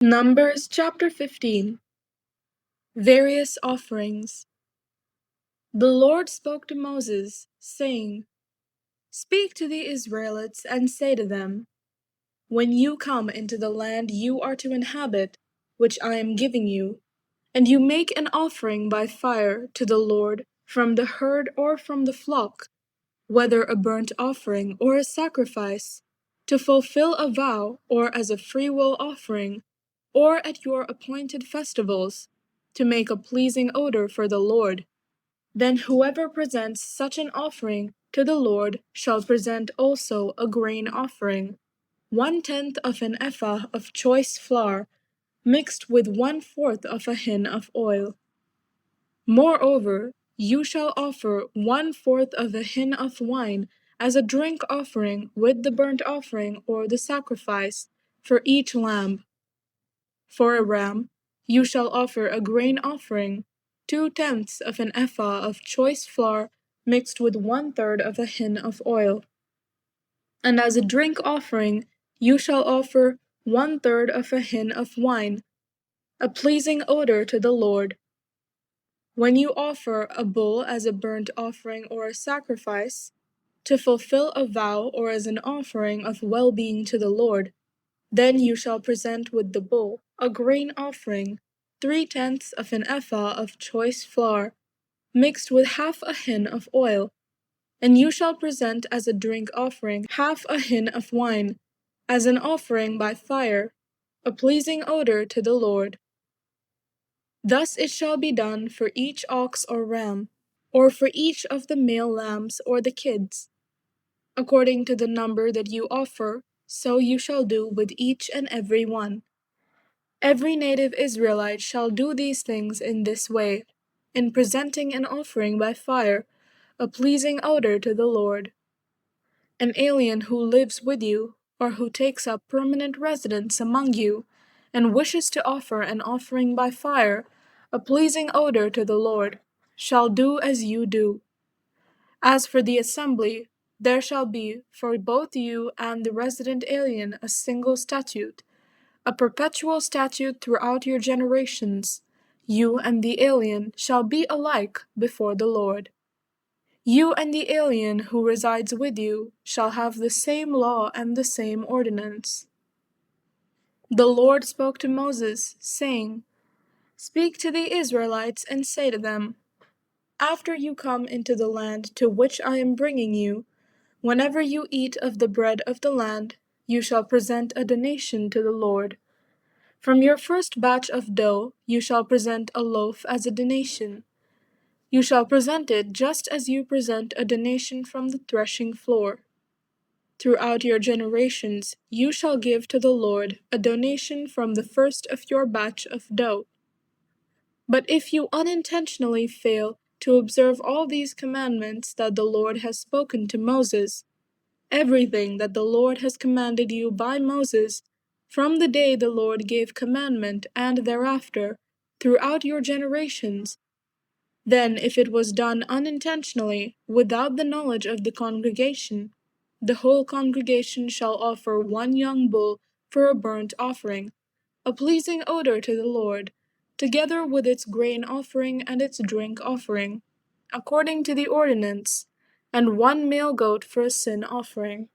Numbers chapter 15. Various offerings. The Lord spoke to Moses, saying, Speak to the Israelites and say to them, When you come into the land you are to inhabit, which I am giving you, and you make an offering by fire to the Lord from the herd or from the flock, whether a burnt offering or a sacrifice, to fulfill a vow or as a freewill offering, or at your appointed festivals, to make a pleasing odor for the Lord. Then whoever presents such an offering to the Lord shall present also a grain offering, 1/10 of an ephah of choice flour, mixed with 1/4 of a hin of oil. Moreover, you shall offer 1/4 of a hin of wine as a drink offering with the burnt offering or the sacrifice for each lamb. For a ram, you shall offer a grain offering, 2/10 of an ephah of choice flour mixed with 1/3 of a hin of oil. And as a drink offering, you shall offer 1/3 of a hin of wine, a pleasing odor to the Lord. When you offer a bull as a burnt offering or a sacrifice, to fulfill a vow or as an offering of well-being to the Lord, then you shall present with the bull a grain offering, 3/10 of an ephah of choice flour, mixed with half a hin of oil. And you shall present as a drink offering half a hin of wine, as an offering by fire, a pleasing odor to the Lord. Thus it shall be done for each ox or ram, or for each of the male lambs or the kids. According to the number that you offer, so you shall do with each and every one. Every native Israelite shall do these things in this way, in presenting an offering by fire, a pleasing odor to the Lord. An alien who lives with you, or who takes up permanent residence among you, and wishes to offer an offering by fire, a pleasing odor to the Lord, shall do as you do. As for the assembly, there shall be for both you and the resident alien a single statute, a perpetual statute throughout your generations. You and the alien shall be alike before the Lord. You and the alien who resides with you shall have the same law and the same ordinance. The Lord spoke to Moses, saying, Speak to the Israelites and say to them, After you come into the land to which I am bringing you, whenever you eat of the bread of the land, you shall present a donation to the Lord. From your first batch of dough you shall present a loaf as a donation. You shall present it just as you present a donation from the threshing floor. Throughout your generations you shall give to the Lord a donation from the first of your batch of dough. But if you unintentionally fail to observe all these commandments that the Lord has spoken to Moses, everything that the Lord has commanded you by Moses, from the day the Lord gave commandment and thereafter, throughout your generations, then if it was done unintentionally, without the knowledge of the congregation, the whole congregation shall offer one young bull for a burnt offering, a pleasing odor to the Lord, together with its grain offering and its drink offering, according to the ordinance, and one male goat for a sin offering.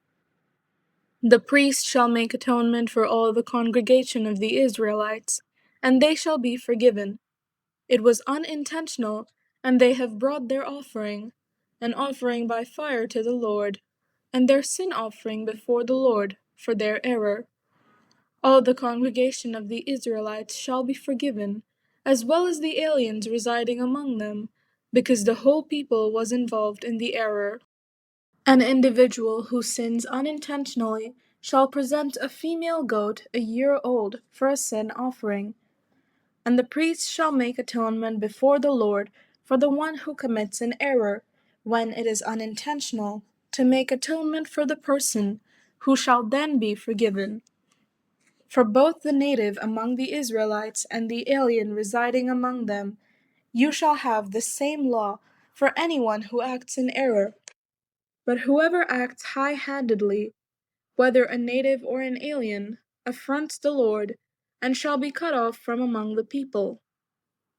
The priest shall make atonement for all the congregation of the Israelites, and they shall be forgiven. It was unintentional, and they have brought their offering, an offering by fire to the Lord, and their sin offering before the Lord for their error. All the congregation of the Israelites shall be forgiven, as well as the aliens residing among them, because the whole people was involved in the error. An individual who sins unintentionally shall present a female goat a year old for a sin offering. And the priest shall make atonement before the Lord for the one who commits an error, when it is unintentional, to make atonement for the person, who shall then be forgiven. For both the native among the Israelites and the alien residing among them, you shall have the same law for anyone who acts in error. But whoever acts high-handedly, whether a native or an alien, affronts the Lord, and shall be cut off from among the people.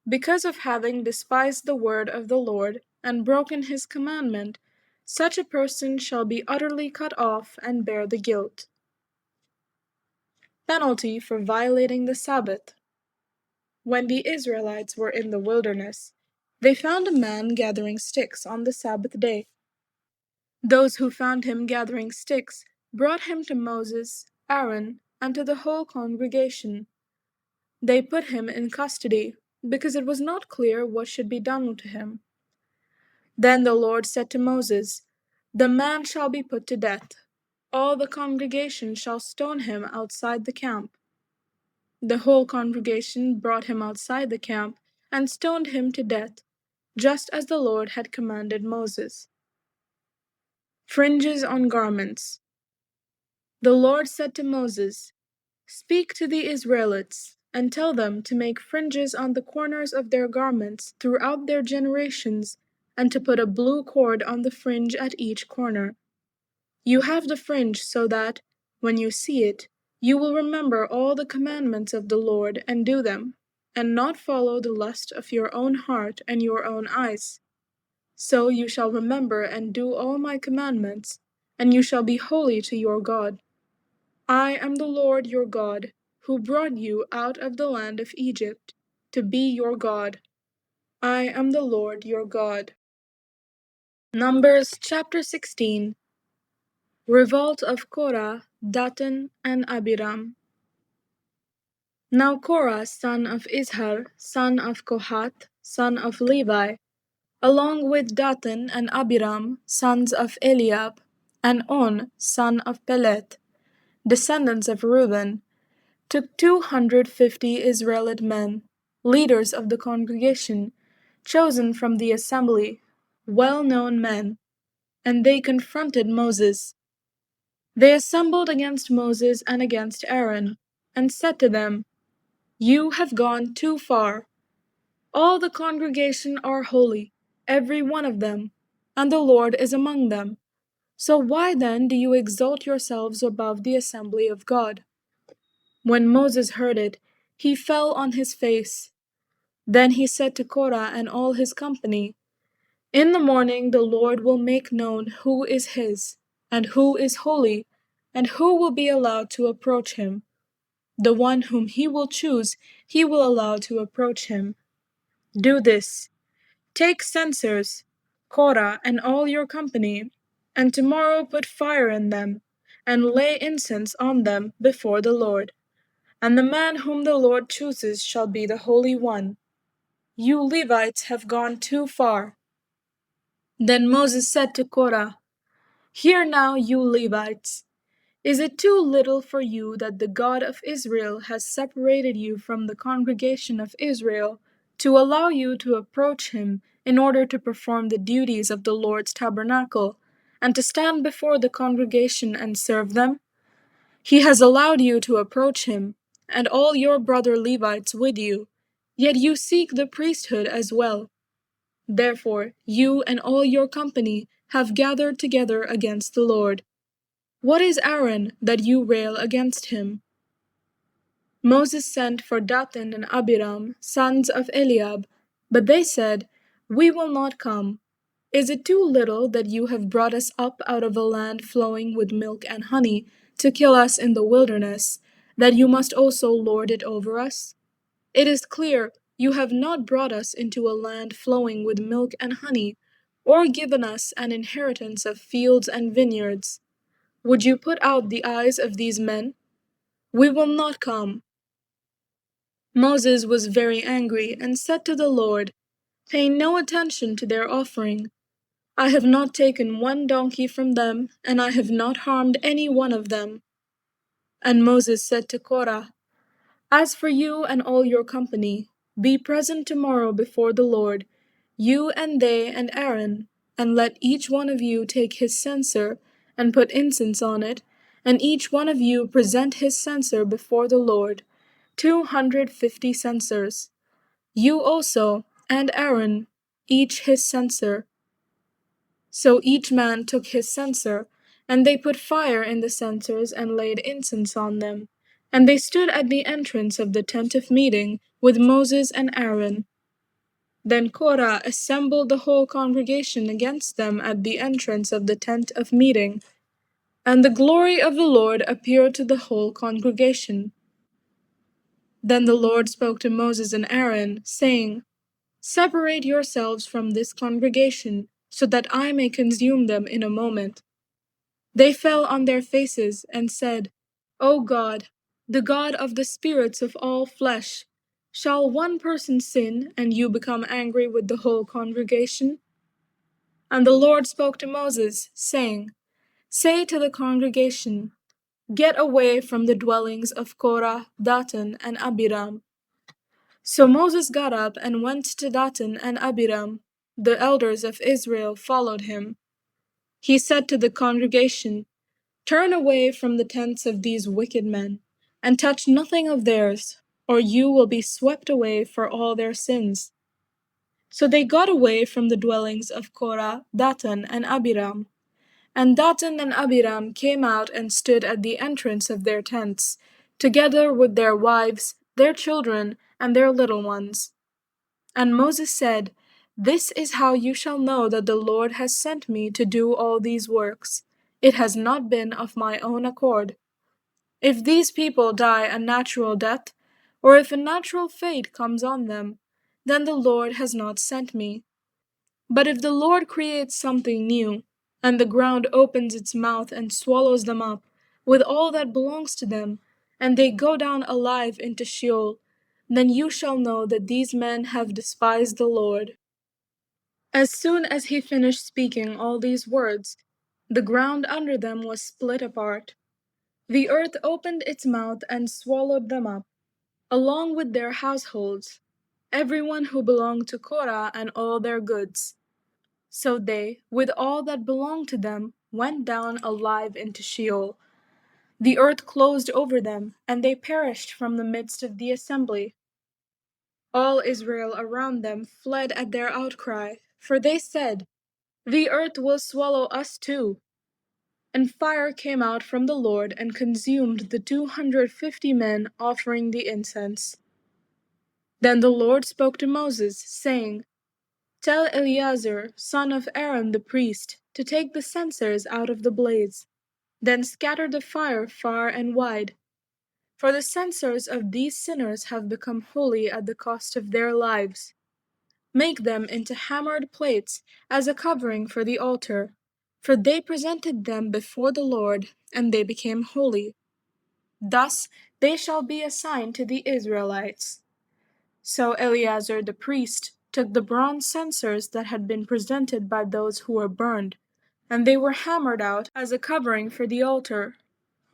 Because of having despised the word of the Lord and broken his commandment, such a person shall be utterly cut off and bear the guilt. Penalty for violating the Sabbath. When the Israelites were in the wilderness, they found a man gathering sticks on the Sabbath day. Those who found him gathering sticks brought him to Moses, Aaron, and to the whole congregation. They put him in custody, because it was not clear what should be done to him. Then the Lord said to Moses, "The man shall be put to death. All the congregation shall stone him outside the camp." The whole congregation brought him outside the camp and stoned him to death, just as the Lord had commanded Moses. Fringes on garments. The Lord said to Moses, "Speak to the Israelites, and tell them to make fringes on the corners of their garments throughout their generations, and to put a blue cord on the fringe at each corner. You have the fringe so that, when you see it, you will remember all the commandments of the Lord and do them, and not follow the lust of your own heart and your own eyes. So you shall remember and do all my commandments, and you shall be holy to your God. I am the Lord your God, who brought you out of the land of Egypt, to be your God. I am the Lord your God." Numbers chapter 16. Revolt of Korah, Dathan, and Abiram. Now Korah, son of Izhar, son of Kohath, son of Levi, along with Dathan and Abiram, sons of Eliab, and On, son of Peleth, descendants of Reuben, took 250 Israelite men, leaders of the congregation, chosen from the assembly, well-known men, and they confronted Moses. They assembled against Moses and against Aaron, and said to them, "You have gone too far. All the congregation are holy, every one of them, and the Lord is among them. So why then do you exalt yourselves above the assembly of God?" When Moses heard it, he fell on his face. Then he said to Korah and all his company, "In the morning the Lord will make known who is his, and who is holy, and who will be allowed to approach him. The one whom he will choose, he will allow to approach him. Do this: take censers, Korah and all your company, and tomorrow put fire in them, and lay incense on them before the Lord. And the man whom the Lord chooses shall be the Holy One. You Levites have gone too far." Then Moses said to Korah, "Hear now, you Levites. Is it too little for you that the God of Israel has separated you from the congregation of Israel to allow you to approach him in order to perform the duties of the Lord's tabernacle, and to stand before the congregation and serve them? He has allowed you to approach him, and all your brother Levites with you, yet you seek the priesthood as well. Therefore you and all your company have gathered together against the Lord. What is Aaron, that you rail against him?" Moses sent for Dathan and Abiram, sons of Eliab, but they said, "We will not come. Is it too little that you have brought us up out of a land flowing with milk and honey, to kill us in the wilderness, that you must also lord it over us? It is clear you have not brought us into a land flowing with milk and honey, or given us an inheritance of fields and vineyards. Would you put out the eyes of these men? We will not come." Moses was very angry and said to the Lord, "Pay no attention to their offering. I have not taken one donkey from them, and I have not harmed any one of them." And Moses said to Korah, "As for you and all your company, be present tomorrow before the Lord, you and they and Aaron, and let each one of you take his censer and put incense on it, and each one of you present his censer before the Lord, 250 censers. You also and Aaron, each his censer." So each man took his censer, and they put fire in the censers and laid incense on them. And they stood at the entrance of the tent of meeting with Moses and Aaron. Then Korah assembled the whole congregation against them at the entrance of the tent of meeting, and the glory of the Lord appeared to the whole congregation. Then the Lord spoke to Moses and Aaron, saying, Separate yourselves from this congregation, so that I may consume them in a moment. They fell on their faces and said, O God, the God of the spirits of all flesh, shall one person sin, and you become angry with the whole congregation? And the Lord spoke to Moses, saying, Say to the congregation, Get away from the dwellings of Korah, Dathan, and Abiram. So Moses got up and went to Dathan and Abiram. The elders of Israel followed him. He said to the congregation, Turn away from the tents of these wicked men, and touch nothing of theirs, or you will be swept away for all their sins. So they got away from the dwellings of Korah, Dathan, and Abiram. And Dathan and Abiram came out and stood at the entrance of their tents, together with their wives, their children, and their little ones. And Moses said, This is how you shall know that the Lord has sent me to do all these works. It has not been of my own accord. If these people die a natural death, or if a natural fate comes on them, then the Lord has not sent me. But if the Lord creates something new, and the ground opens its mouth and swallows them up, with all that belongs to them, and they go down alive into Sheol, then you shall know that these men have despised the Lord. As soon as he finished speaking all these words, the ground under them was split apart. The earth opened its mouth and swallowed them up, along with their households, everyone who belonged to Korah and all their goods. So they, with all that belonged to them, went down alive into Sheol. The earth closed over them, and they perished from the midst of the assembly. All Israel around them fled at their outcry, for they said, The earth will swallow us too. And fire came out from the Lord and consumed the 250 men offering the incense. Then the Lord spoke to Moses, saying, Tell Eleazar, son of Aaron the priest, to take the censers out of the blaze. Then scatter the fire far and wide. For the censers of these sinners have become holy at the cost of their lives. Make them into hammered plates as a covering for the altar, for they presented them before the Lord, and they became holy. Thus they shall be a sign to the Israelites. So Eleazar the priest took the bronze censers that had been presented by those who were burned, and they were hammered out as a covering for the altar,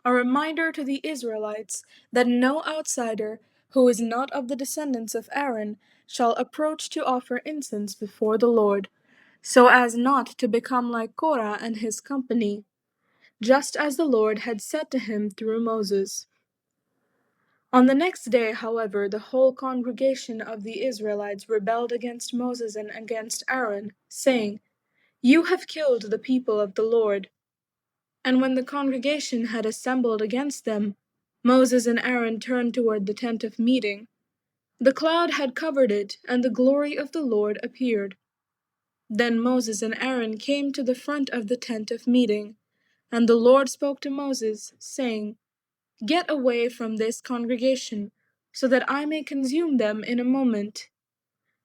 a reminder to the Israelites that no outsider who is not of the descendants of Aaron shall approach to offer incense before the Lord, so as not to become like Korah and his company, just as the Lord had said to him through Moses. On the next day, however, the whole congregation of the Israelites rebelled against Moses and against Aaron, saying, You have killed the people of the Lord. And when the congregation had assembled against them, Moses and Aaron turned toward the tent of meeting. The cloud had covered it, and the glory of the Lord appeared. Then Moses and Aaron came to the front of the tent of meeting, and the Lord spoke to Moses, saying, Get away from this congregation, so that I may consume them in a moment.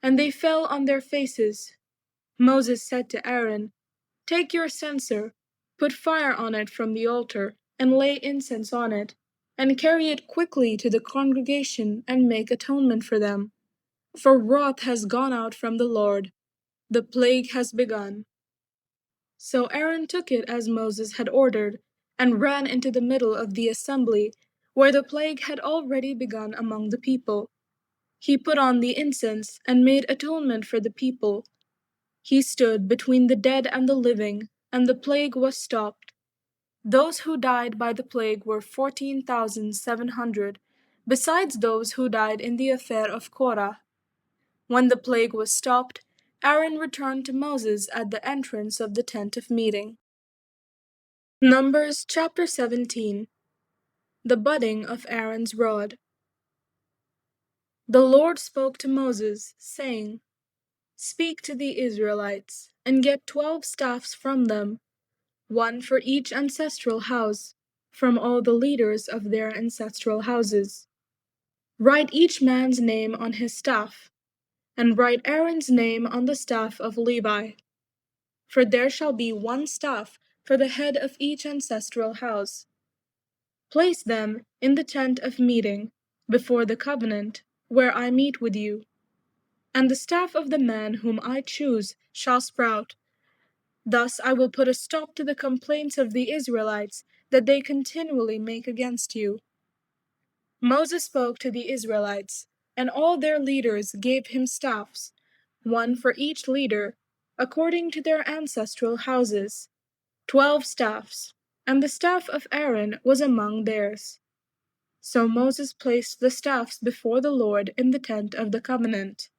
And they fell on their faces. Moses said to Aaron, Take your censer, put fire on it from the altar, and lay incense on it, and carry it quickly to the congregation, and make atonement for them. For wrath has gone out from the Lord, the plague has begun. So Aaron took it as Moses had ordered, and ran into the middle of the assembly, where the plague had already begun among the people. He put on the incense, and made atonement for the people. He stood between the dead and the living, and the plague was stopped. Those who died by the plague were 14,700, besides those who died in the affair of Korah. When the plague was stopped, Aaron returned to Moses at the entrance of the tent of meeting. Numbers chapter 17. the budding of Aaron's rod. The Lord spoke to Moses, saying, Speak to the Israelites, and get 12 staffs from them, one for each ancestral house, from all the leaders of their ancestral houses. Write each man's name on his staff, and write Aaron's name on the staff of Levi. For there shall be one staff for the head of each ancestral house. Place them in the tent of meeting, before the covenant, where I meet with you. And the staff of the man whom I choose shall sprout. Thus I will put a stop to the complaints of the Israelites that they continually make against you. Moses spoke to the Israelites, and all their leaders gave him staffs, one for each leader, according to their ancestral houses, 12 staffs, and the staff of Aaron was among theirs. So Moses placed the staffs before the Lord in the tent of the covenant.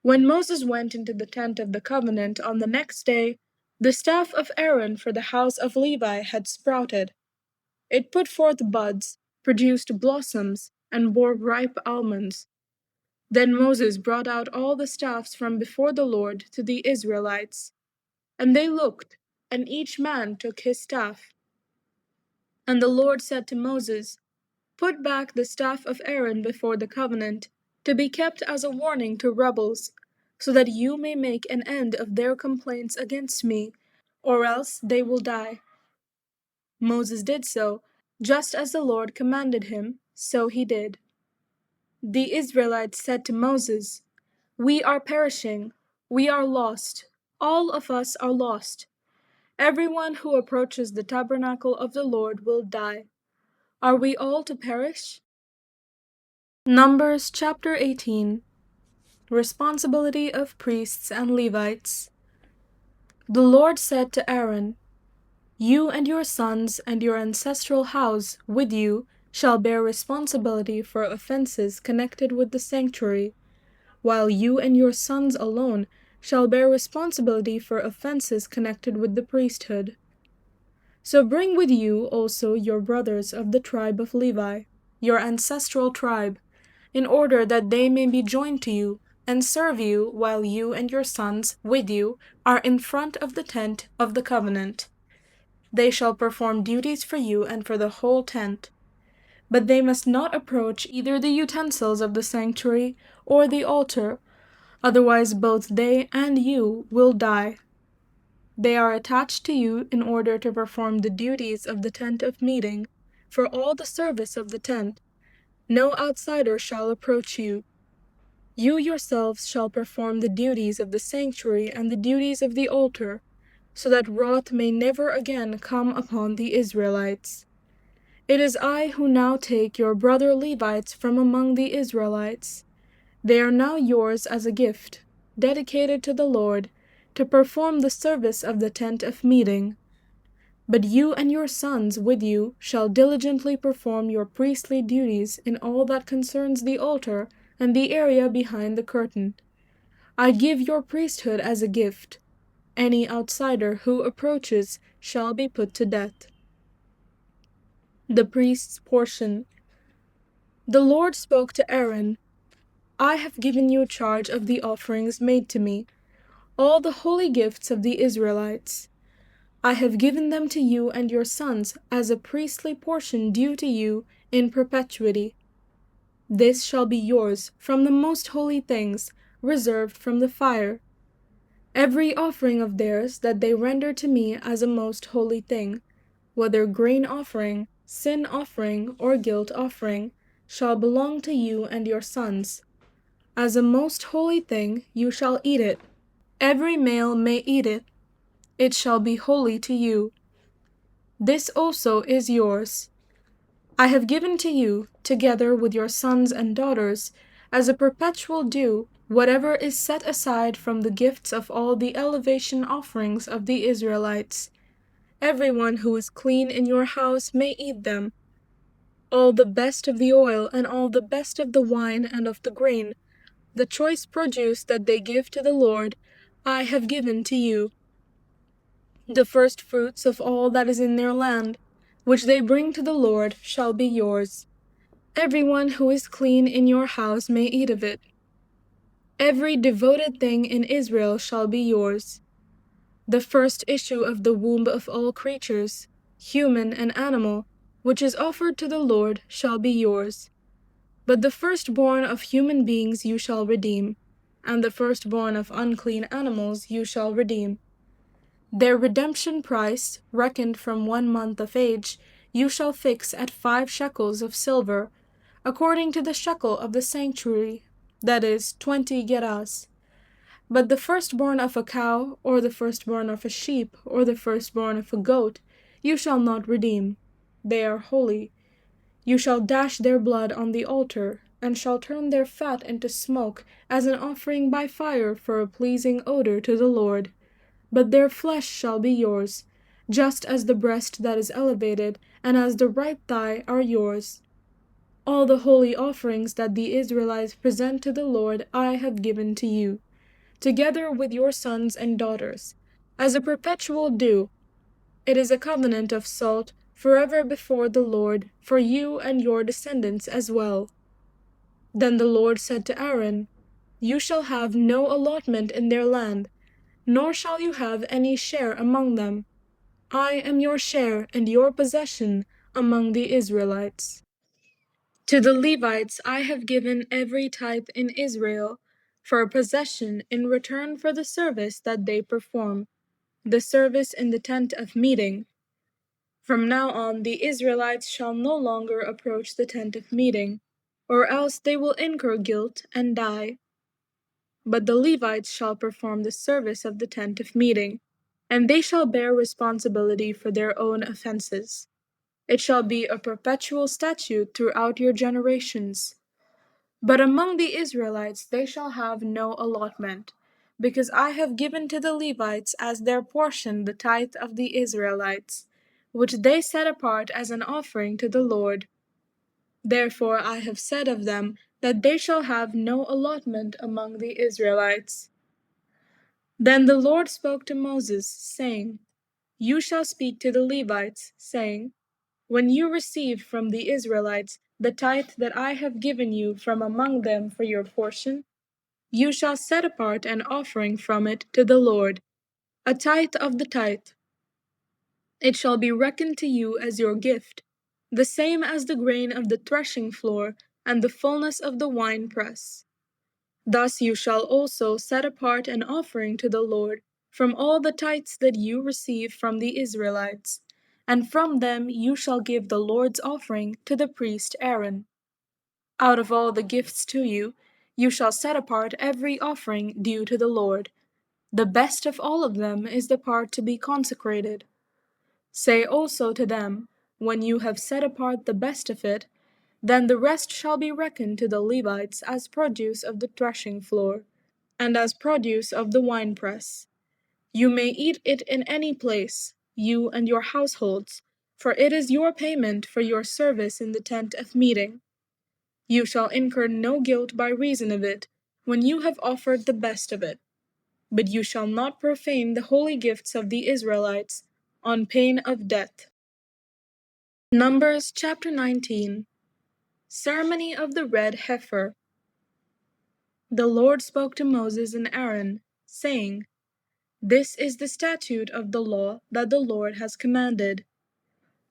When Moses went into the tent of the covenant on the next day, the staff of Aaron for the house of Levi had sprouted. It put forth buds, produced blossoms, and bore ripe almonds. Then Moses brought out all the staffs from before the Lord to the Israelites. And they looked, and each man took his staff. And the Lord said to Moses, Put back the staff of Aaron before the covenant, to be kept as a warning to rebels, so that you may make an end of their complaints against me, or else they will die. Moses did so, just as the Lord commanded him, so he did. The Israelites said to Moses, We are perishing, we are lost, all of us are lost. Everyone who approaches the tabernacle of the Lord will die. Are we all to perish? Numbers chapter 18. Responsibility of priests and Levites. The Lord said to Aaron, You and your sons and your ancestral house with you shall bear responsibility for offenses connected with the sanctuary, while you and your sons alone shall bear responsibility for offenses connected with the priesthood. So bring with you also your brothers of the tribe of Levi, your ancestral tribe, in order that they may be joined to you and serve you while you and your sons with you are in front of the tent of the covenant. They shall perform duties for you and for the whole tent. But they must not approach either the utensils of the sanctuary or the altar, otherwise both they and you will die. They are attached to you in order to perform the duties of the tent of meeting, for all the service of the tent. No outsider shall approach you. You yourselves shall perform the duties of the sanctuary and the duties of the altar, so that wrath may never again come upon the Israelites. It is I who now take your brother Levites from among the Israelites. They are now yours as a gift, dedicated to the Lord, to perform the service of the tent of meeting. But you and your sons with you shall diligently perform your priestly duties in all that concerns the altar and the area behind the curtain. I give your priesthood as a gift. Any outsider who approaches shall be put to death. The priest's portion. The Lord spoke to Aaron, I have given you charge of the offerings made to me, all the holy gifts of the Israelites. I have given them to you and your sons as a priestly portion due to you in perpetuity. This shall be yours from the most holy things, reserved from the fire. Every offering of theirs that they render to me as a most holy thing, whether grain offering, sin offering, or guilt offering, shall belong to you and your sons. As a most holy thing you shall eat it. Every male may eat it. It shall be holy to you. This also is yours. I have given to you, together with your sons and daughters, as a perpetual due, whatever is set aside from the gifts of all the elevation offerings of the Israelites. Everyone who is clean in your house may eat them. All the best of the oil and all the best of the wine and of the grain, the choice produce that they give to the Lord, I have given to you. The first fruits of all that is in their land, which they bring to the Lord, shall be yours. Everyone who is clean in your house may eat of it. Every devoted thing in Israel shall be yours. The first issue of the womb of all creatures, human and animal, which is offered to the Lord, shall be yours. But the firstborn of human beings you shall redeem, and the firstborn of unclean animals you shall redeem. Their redemption price, reckoned from 1 month of age, you shall fix at 5 shekels of silver, according to the shekel of the sanctuary, that is, 20 gerahs. But the firstborn of a cow, or the firstborn of a sheep, or the firstborn of a goat, you shall not redeem. They are holy. You shall dash their blood on the altar, and shall turn their fat into smoke, as an offering by fire for a pleasing odor to the Lord. But their flesh shall be yours, just as the breast that is elevated, and as the right thigh are yours. All the holy offerings that the Israelites present to the Lord I have given to you, together with your sons and daughters, as a perpetual due. It is a covenant of salt forever before the Lord, for you and your descendants as well. Then the Lord said to Aaron, You shall have no allotment in their land, nor shall you have any share among them. I am your share and your possession among the Israelites. To the Levites I have given every tithe in Israel for a possession in return for the service that they perform, the service in the tent of meeting. From now on the Israelites shall no longer approach the tent of meeting, or else they will incur guilt and die. But the Levites shall perform the service of the tent of meeting, and they shall bear responsibility for their own offenses. It shall be a perpetual statute throughout your generations. But among the Israelites they shall have no allotment, because I have given to the Levites as their portion the tithe of the Israelites, which they set apart as an offering to the Lord. Therefore I have said of them that they shall have no allotment among the Israelites. Then the Lord spoke to Moses, saying, You shall speak to the Levites, saying, When you receive from the Israelites the tithe that I have given you from among them for your portion, you shall set apart an offering from it to the Lord, a tithe of the tithe. It shall be reckoned to you as your gift, the same as the grain of the threshing floor and the fullness of the winepress. Thus you shall also set apart an offering to the Lord from all the tithes that you receive from the Israelites, and from them you shall give the Lord's offering to the priest Aaron. Out of all the gifts to you, you shall set apart every offering due to the Lord. The best of all of them is the part to be consecrated. Say also to them, When you have set apart the best of it, then the rest shall be reckoned to the Levites as produce of the threshing floor, and as produce of the winepress. You may eat it in any place, you and your households, for it is your payment for your service in the tent of meeting. You shall incur no guilt by reason of it, when you have offered the best of it. But you shall not profane the holy gifts of the Israelites, on pain of death. Numbers chapter 19. Ceremony of the red heifer. The Lord spoke to Moses and Aaron, saying, This is the statute of the law that the Lord has commanded.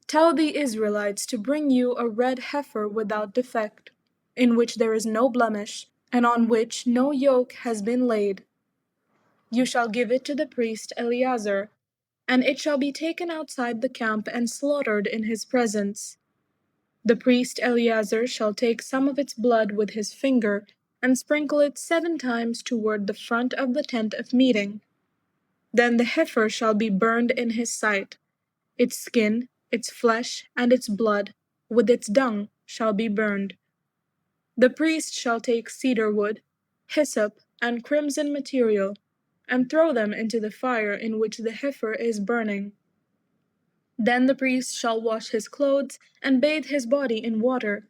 Tell the Israelites to bring you a red heifer without defect, in which there is no blemish, and on which no yoke has been laid. You shall give it to the priest Eleazar, and it shall be taken outside the camp and slaughtered in his presence. The priest Eleazar shall take some of its blood with his finger, and sprinkle it 7 times toward the front of the tent of meeting. Then the heifer shall be burned in his sight. Its skin, its flesh, and its blood, with its dung, shall be burned. The priest shall take cedar wood, hyssop, and crimson material, and throw them into the fire in which the heifer is burning. Then the priest shall wash his clothes and bathe his body in water,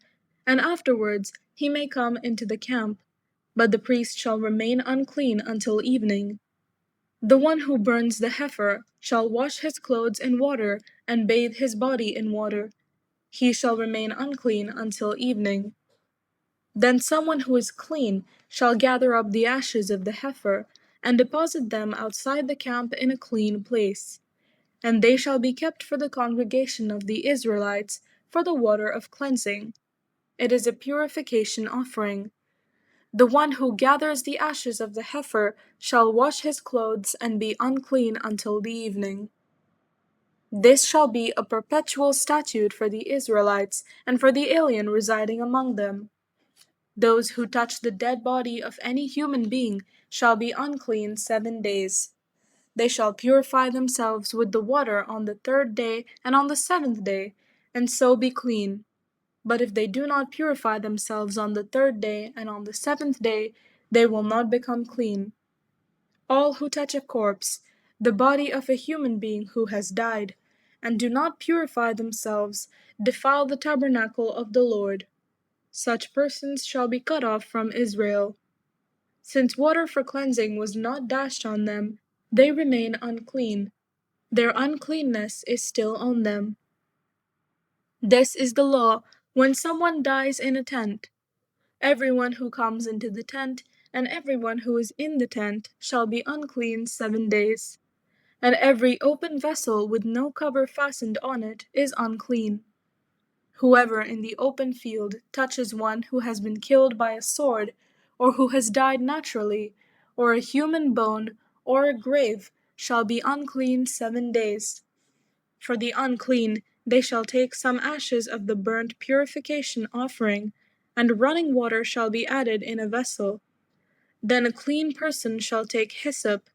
and afterwards he may come into the camp, but the priest shall remain unclean until evening. The one who burns the heifer shall wash his clothes in water and bathe his body in water. He shall remain unclean until evening. Then someone who is clean shall gather up the ashes of the heifer and deposit them outside the camp in a clean place. And they shall be kept for the congregation of the Israelites for the water of cleansing. It is a purification offering. The one who gathers the ashes of the heifer shall wash his clothes and be unclean until the evening. This shall be a perpetual statute for the Israelites and for the alien residing among them. Those who touch the dead body of any human being shall be unclean 7 days. They shall purify themselves with the water on the 3rd day and on the 7th day, and so be clean. But if they do not purify themselves on the 3rd day and on the 7th day, they will not become clean. All who touch a corpse, the body of a human being who has died, and do not purify themselves, defile the tabernacle of the Lord. Such persons shall be cut off from Israel. Since water for cleansing was not dashed on them, they remain unclean. Their uncleanness is still on them. This is the law when someone dies in a tent. Everyone who comes into the tent and everyone who is in the tent shall be unclean 7 days. And every open vessel with no cover fastened on it is unclean. Whoever in the open field touches one who has been killed by a sword, or who has died naturally, or a human bone, or a grave, shall be unclean 7 days. For the unclean they shall take some ashes of the burnt purification offering, and running water shall be added in a vessel. Then a clean person shall take hyssop,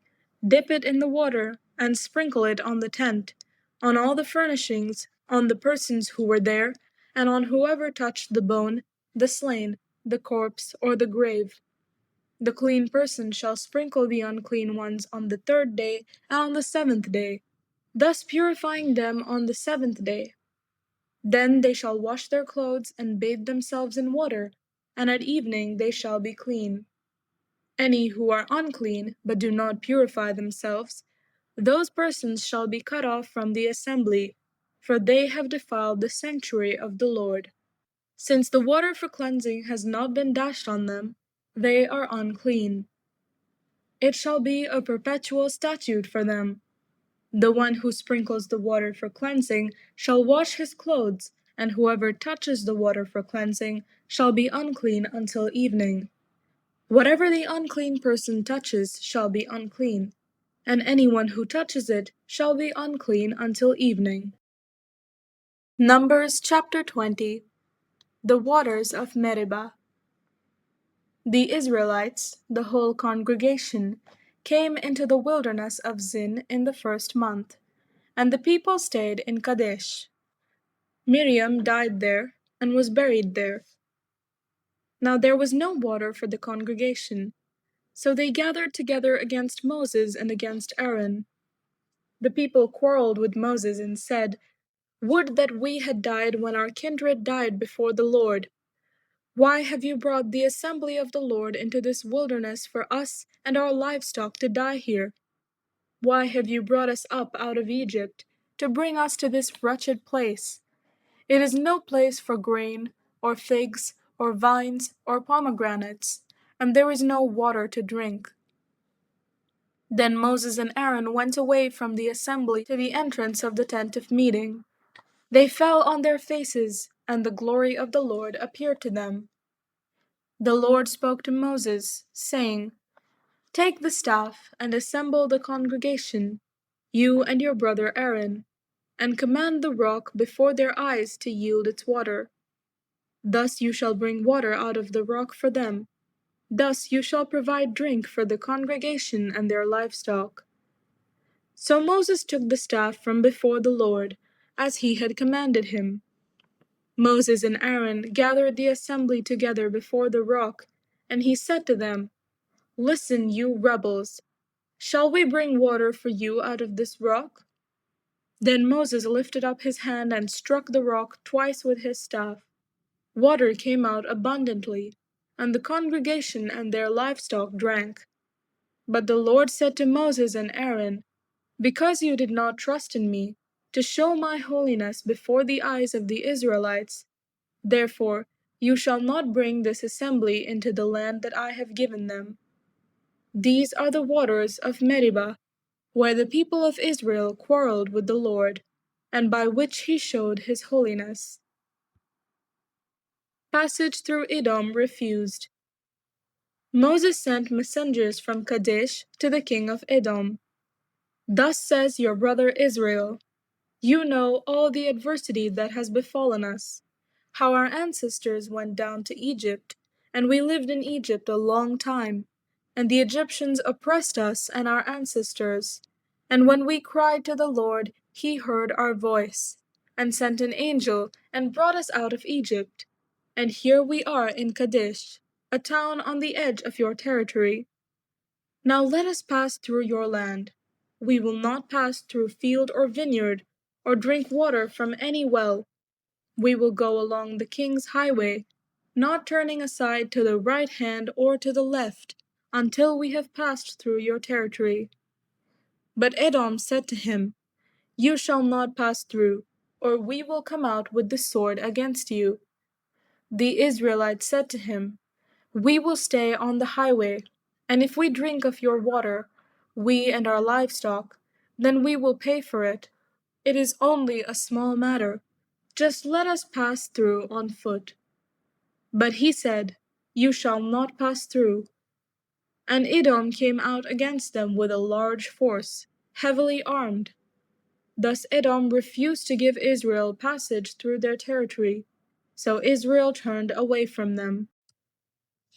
dip it in the water, and sprinkle it on the tent, on all the furnishings, on the persons who were there, and on whoever touched the bone, the slain, the corpse, or the grave. The clean person shall sprinkle the unclean ones on the 3rd day and on the 7th day, thus purifying them on the 7th day. Then they shall wash their clothes and bathe themselves in water, and at evening they shall be clean. Any who are unclean, but do not purify themselves, those persons shall be cut off from the assembly, for they have defiled the sanctuary of the Lord. Since the water for cleansing has not been dashed on them, they are unclean. It shall be a perpetual statute for them. The one who sprinkles the water for cleansing shall wash his clothes, and whoever touches the water for cleansing shall be unclean until evening. Whatever the unclean person touches shall be unclean, and anyone who touches it shall be unclean until evening. Numbers chapter 20. The waters of Meribah. The Israelites, the whole congregation, came into the wilderness of Zin in the 1st month, and the people stayed in Kadesh. Miriam died there and was buried there. Now there was no water for the congregation, so they gathered together against Moses and against Aaron. The people quarreled with Moses and said, "Would that we had died when our kindred died before the Lord! Why have you brought the assembly of the Lord into this wilderness for us and our livestock to die here? Why have you brought us up out of Egypt to bring us to this wretched place? It is no place for grain, or figs, or vines, or pomegranates, and there is no water to drink." Then Moses and Aaron went away from the assembly to the entrance of the tent of meeting. They fell on their faces, and the glory of the Lord appeared to them. The Lord spoke to Moses, saying, "Take the staff and assemble the congregation, you and your brother Aaron, and command the rock before their eyes to yield its water. Thus you shall bring water out of the rock for them. Thus you shall provide drink for the congregation and their livestock." So Moses took the staff from before the Lord, as he had commanded him. Moses and Aaron gathered the assembly together before the rock, and he said to them, "Listen, you rebels, shall we bring water for you out of this rock?" Then Moses lifted up his hand and struck the rock twice with his staff. Water came out abundantly, and the congregation and their livestock drank. But the Lord said to Moses and Aaron, "Because you did not trust in me, to show my holiness before the eyes of the Israelites, therefore you shall not bring this assembly into the land that I have given them. These are the waters of Meribah, where the people of Israel quarreled with the Lord, and by which he showed his holiness." Passage through Edom refused. Moses sent messengers from Kadesh to the king of Edom. "Thus says your brother Israel, you know all the adversity that has befallen us, how our ancestors went down to Egypt, and we lived in Egypt a long time, and the Egyptians oppressed us and our ancestors. And when we cried to the Lord, he heard our voice, and sent an angel, and brought us out of Egypt. And here we are in Kadesh, a town on the edge of your territory. Now let us pass through your land. We will not pass through field or vineyard, or drink water from any well. We will go along the king's highway, not turning aside to the right hand or to the left, until we have passed through your territory." But Edom said to him, "You shall not pass through, or we will come out with the sword against you." The Israelites said to him, "We will stay on the highway, and if we drink of your water, we and our livestock, then we will pay for it. It is only a small matter. Just let us pass through on foot." But he said, "You shall not pass through." And Edom came out against them with a large force, heavily armed. Thus Edom refused to give Israel passage through their territory, so Israel turned away from them.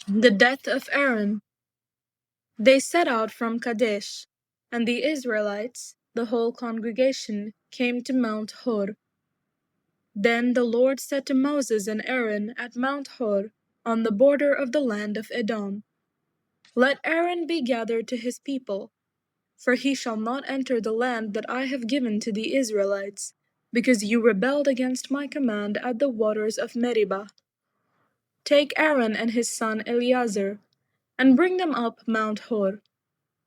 The death of Aaron. They set out from Kadesh, and the Israelites, the whole congregation, came to Mount Hor. Then the Lord said to Moses and Aaron at Mount Hor, on the border of the land of Edom, "Let Aaron be gathered to his people, for he shall not enter the land that I have given to the Israelites, because you rebelled against my command at the waters of Meribah. Take Aaron and his son Eleazar, and bring them up Mount Hor.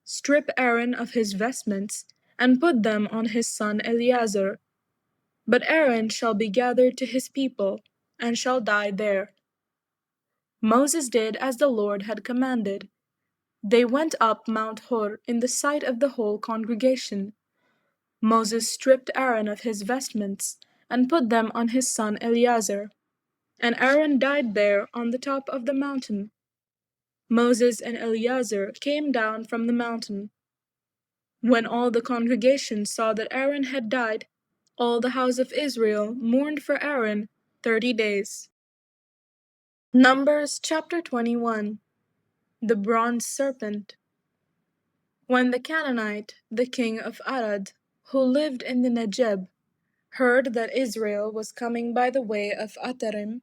Strip Aaron of his vestments, and put them on his son Eleazar. But Aaron shall be gathered to his people, and shall die there." Moses did as the Lord had commanded. They went up Mount Hor in the sight of the whole congregation. Moses stripped Aaron of his vestments, and put them on his son Eleazar. And Aaron died there on the top of the mountain. Moses and Eleazar came down from the mountain. When all the congregation saw that Aaron had died, all the house of Israel mourned for Aaron 30 days. Numbers chapter 21. The bronze serpent. When the Canaanite, the king of Arad, who lived in the Negeb, heard that Israel was coming by the way of Atarim,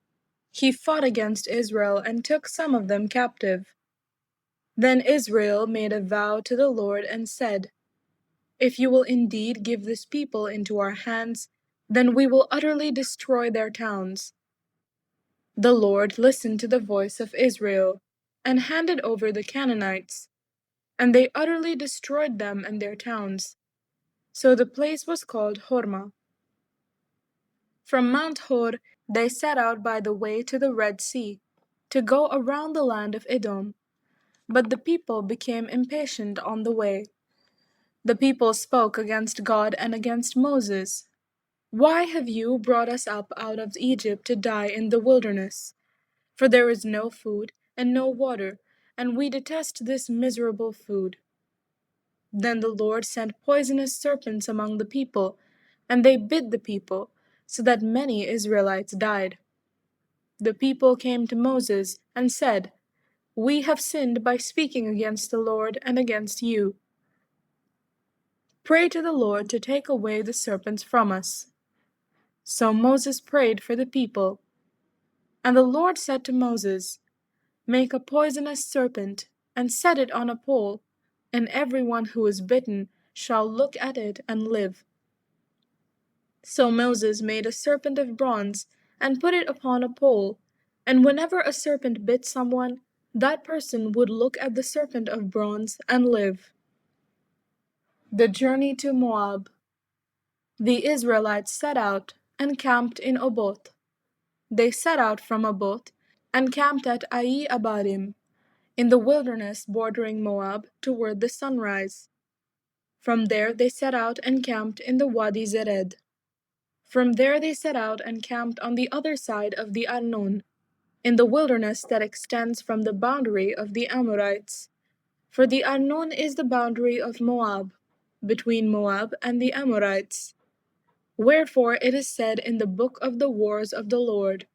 he fought against Israel and took some of them captive. Then Israel made a vow to the Lord and said, "If you will indeed give this people into our hands, then we will utterly destroy their towns." The Lord listened to the voice of Israel, and handed over the Canaanites, and they utterly destroyed them and their towns. So the place was called Hormah. From Mount Hor they set out by the way to the Red Sea, to go around the land of Edom. But the people became impatient on the way. The people spoke against God and against Moses. "Why have you brought us up out of Egypt to die in the wilderness? For there is no food and no water, and we detest this miserable food." Then the Lord sent poisonous serpents among the people, and they bit the people, so that many Israelites died. The people came to Moses and said, "We have sinned by speaking against the Lord and against you. Pray to the Lord to take away the serpents from us." So Moses prayed for the people. And the Lord said to Moses, "Make a poisonous serpent, and set it on a pole, and everyone who is bitten shall look at it and live." So Moses made a serpent of bronze, and put it upon a pole, and whenever a serpent bit someone, that person would look at the serpent of bronze and live. The journey to Moab. The Israelites set out and camped in Oboth. They set out from Oboth and camped at Ai Abarim, in the wilderness bordering Moab toward the sunrise. From there they set out and camped in the Wadi Zered. From there they set out and camped on the other side of the Arnon, in the wilderness that extends from the boundary of the Amorites. For the Arnon is the boundary of Moab, between Moab and the Amorites. Wherefore it is said in the book of the wars of the Lord,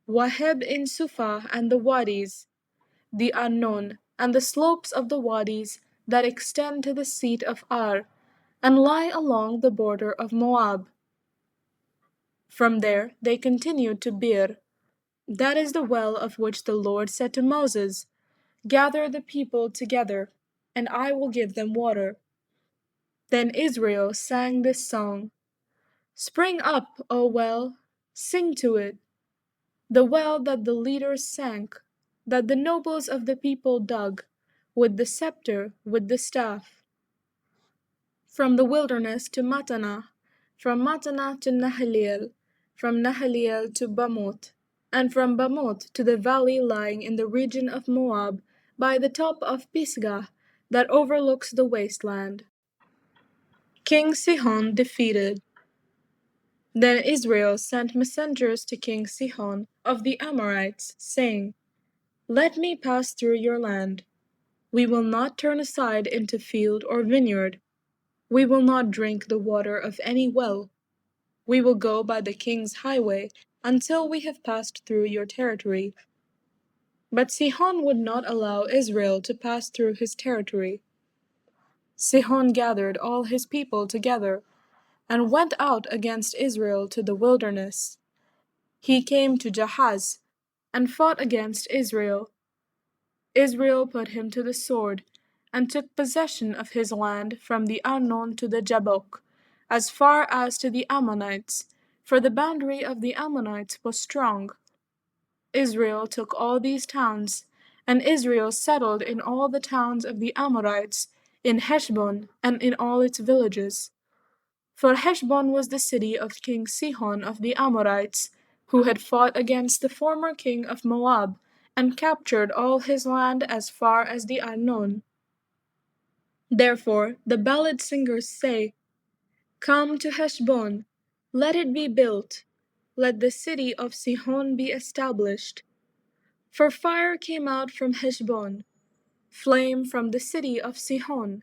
Waheb in Suphah and the Wadis, the Arnon, and the slopes of the Wadis that extend to the seat of Ar, and lie along the border of Moab. From there they continued to Beer. That is the well of which the Lord said to Moses, Gather the people together, and I will give them water. Then Israel sang this song, Spring up, O well, sing to it, the well that the leaders sank, that the nobles of the people dug, with the scepter, with the staff. From the wilderness to Mattanah, from Mattanah to Nahaliel, from Nahaliel to Bamoth, and from Bamoth to the valley lying in the region of Moab, by the top of Pisgah, that overlooks the wasteland. King Sihon defeated. Then Israel sent messengers to King Sihon of the Amorites, saying, Let me pass through your land. We will not turn aside into field or vineyard. We will not drink the water of any well. We will go by the king's highway until we have passed through your territory. But Sihon would not allow Israel to pass through his territory. Sihon gathered all his people together and went out against Israel to the wilderness. He came to Jahaz and fought against Israel. Israel put him to the sword and took possession of his land from the Arnon to the Jabbok, as far as to the Ammonites, for the boundary of the Ammonites was strong. Israel took all these towns, and Israel settled in all the towns of the Amorites, in Heshbon and in all its villages. For Heshbon was the city of King Sihon of the Amorites, who had fought against the former king of Moab, and captured all his land as far as the Arnon. Therefore the ballad singers say, Come to Heshbon, let it be built, let the city of Sihon be established. For fire came out from Heshbon, flame from the city of Sihon.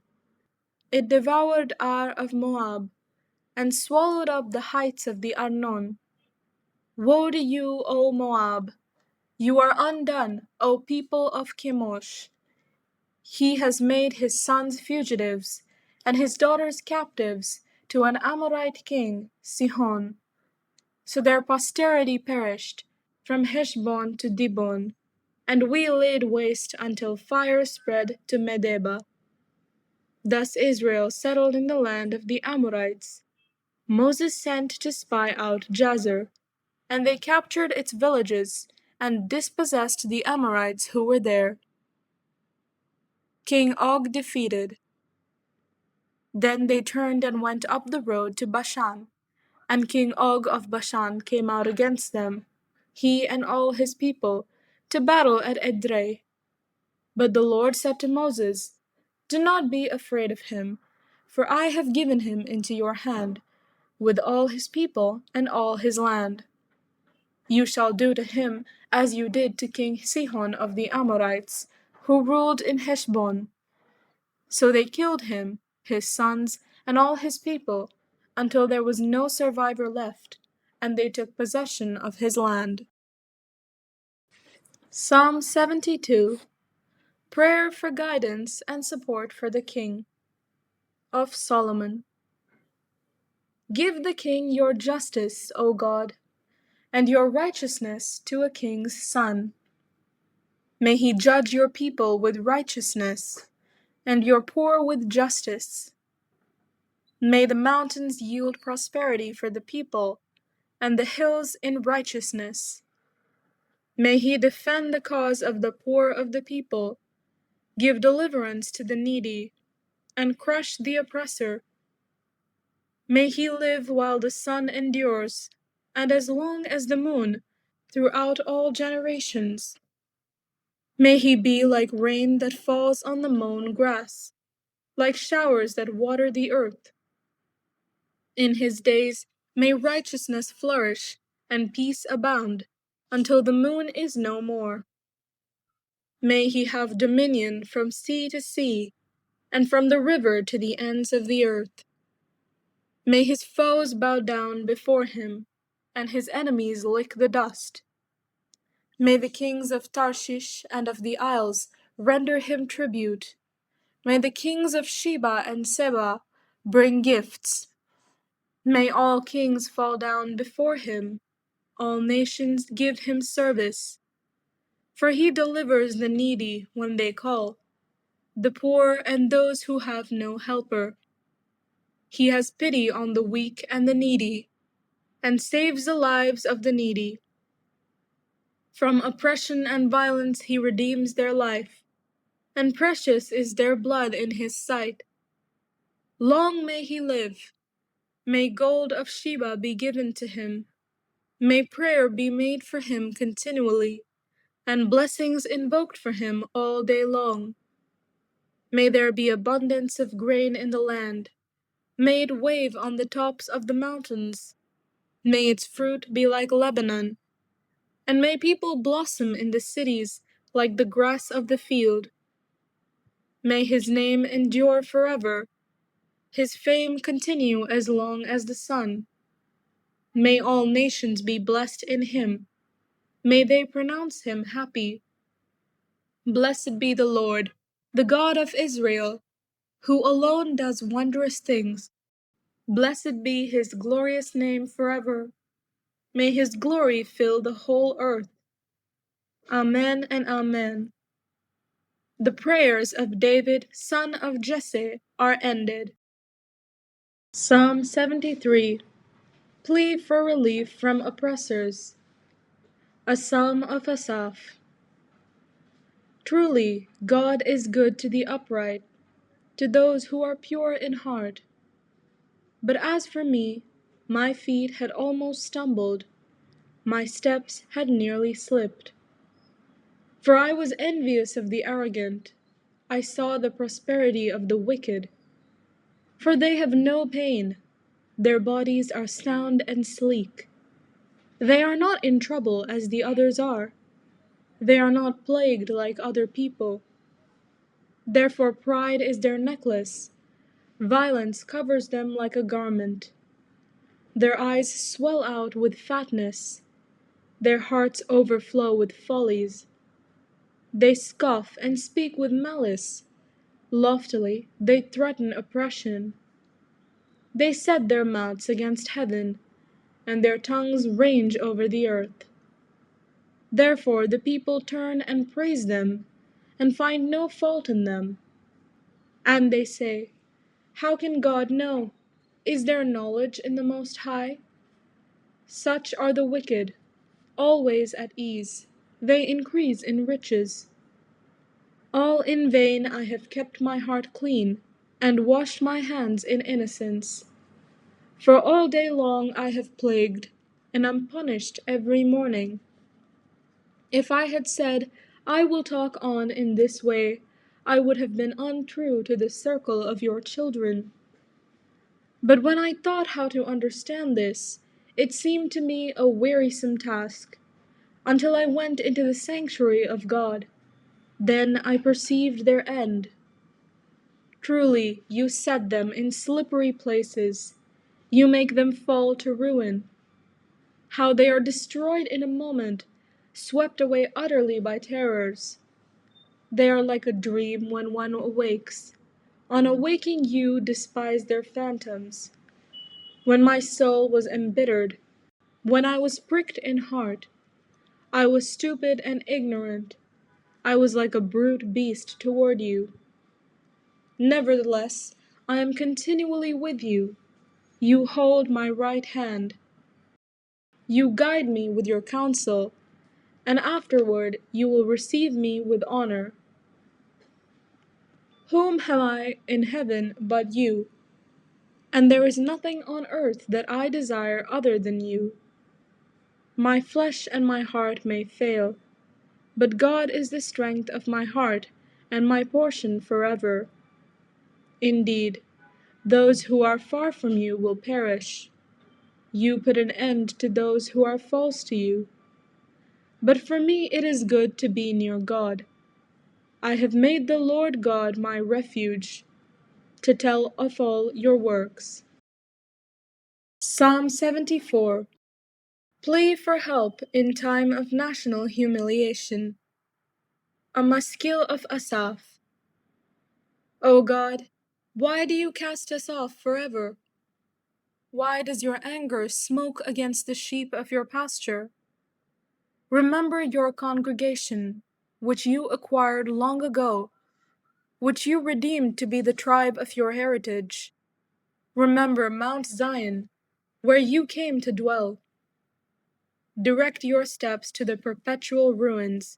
It devoured Ar of Moab, and swallowed up the heights of the Arnon. Woe to you, O Moab! You are undone, O people of Chemosh. He has made his sons fugitives, and his daughters captives, to an Amorite king, Sihon. So their posterity perished, from Heshbon to Dibon, and we laid waste until fire spread to Medeba. Thus Israel settled in the land of the Amorites. Moses sent to spy out Jazer, and they captured its villages and dispossessed the Amorites who were there. King Og defeated. Then they turned and went up the road to Bashan, and King Og of Bashan came out against them, he and all his people, to battle at Edrei. But the Lord said to Moses, Do not be afraid of him, for I have given him into your hand, with all his people and all his land. You shall do to him as you did to King Sihon of the Amorites, who ruled in Heshbon. So they killed him, his sons, and all his people, until there was no survivor left, and they took possession of his land. Psalm 72. Prayer for guidance and support for the king. Of Solomon. Give the king your justice, O God, and your righteousness to a king's son. May he judge your people with righteousness, and your poor with justice. May the mountains yield prosperity for the people, and the hills in righteousness. May he defend the cause of the poor of the people, give deliverance to the needy, and crush the oppressor. May he live while the sun endures, and as long as the moon, throughout all generations. May he be like rain that falls on the mown grass, like showers that water the earth. In his days may righteousness flourish, and peace abound, until the moon is no more. May he have dominion from sea to sea, and from the river to the ends of the earth. May his foes bow down before him, and his enemies lick the dust. May the kings of Tarshish and of the isles render him tribute. May the kings of Sheba and Seba bring gifts. May all kings fall down before him, all nations give him service. For he delivers the needy when they call, the poor and those who have no helper. He has pity on the weak and the needy, and saves the lives of the needy. From oppression and violence he redeems their life, and precious is their blood in his sight. Long may he live. May gold of Sheba be given to him. May prayer be made for him continually, and blessings invoked for him all day long. May there be abundance of grain in the land. May it wave on the tops of the mountains. May its fruit be like Lebanon. And may people blossom in the cities like the grass of the field. May his name endure forever, his fame continue as long as the sun. May all nations be blessed in him. May they pronounce him happy. Blessed be the Lord, the God of Israel, who alone does wondrous things. Blessed be his glorious name forever. May his glory fill the whole earth. Amen and amen. The prayers of David, son of Jesse, are ended. Psalm 73. Plea for relief from oppressors. A psalm of Asaph. Truly, God is good to the upright, to those who are pure in heart. But as for me, my feet had almost stumbled, my steps had nearly slipped. For I was envious of the arrogant, I saw the prosperity of the wicked. For they have no pain, their bodies are sound and sleek. They are not in trouble as the others are. They are not plagued like other people. Therefore pride is their necklace, violence covers them like a garment. Their eyes swell out with fatness, their hearts overflow with follies. They scoff and speak with malice, loftily they threaten oppression. They set their mouths against heaven, and their tongues range over the earth. Therefore the people turn and praise them, and find no fault in them. And they say, how can God know? Is there knowledge in the Most High? Such are the wicked, always at ease, they increase in riches. All in vain I have kept my heart clean, and washed my hands in innocence. For all day long I have plagued, and am punished every morning. If I had said, I will talk on in this way, I would have been untrue to the circle of your children. But when I thought how to understand this, it seemed to me a wearisome task, until I went into the sanctuary of God. Then I perceived their end. Truly, you set them in slippery places. You make them fall to ruin. How they are destroyed in a moment, swept away utterly by terrors. They are like a dream when one awakes. On awaking you despise their phantoms. When my soul was embittered, when I was pricked in heart, I was stupid and ignorant. I was like a brute beast toward you. Nevertheless, I am continually with you. You hold my right hand. You guide me with your counsel, and afterward you will receive me with honor. Whom have I in heaven but you? And there is nothing on earth that I desire other than you. My flesh and my heart may fail, but God is the strength of my heart and my portion forever. Indeed, those who are far from you will perish. You put an end to those who are false to you. But for me it is good to be near God. I have made the Lord God my refuge, to tell of all your works. Psalm 74. Plea for help in time of national humiliation. A maskil of Asaph. O God, why do you cast us off forever? Why does your anger smoke against the sheep of your pasture? Remember your congregation, which you acquired long ago, which you redeemed to be the tribe of your heritage. Remember Mount Zion, where you came to dwell. Direct your steps to the perpetual ruins.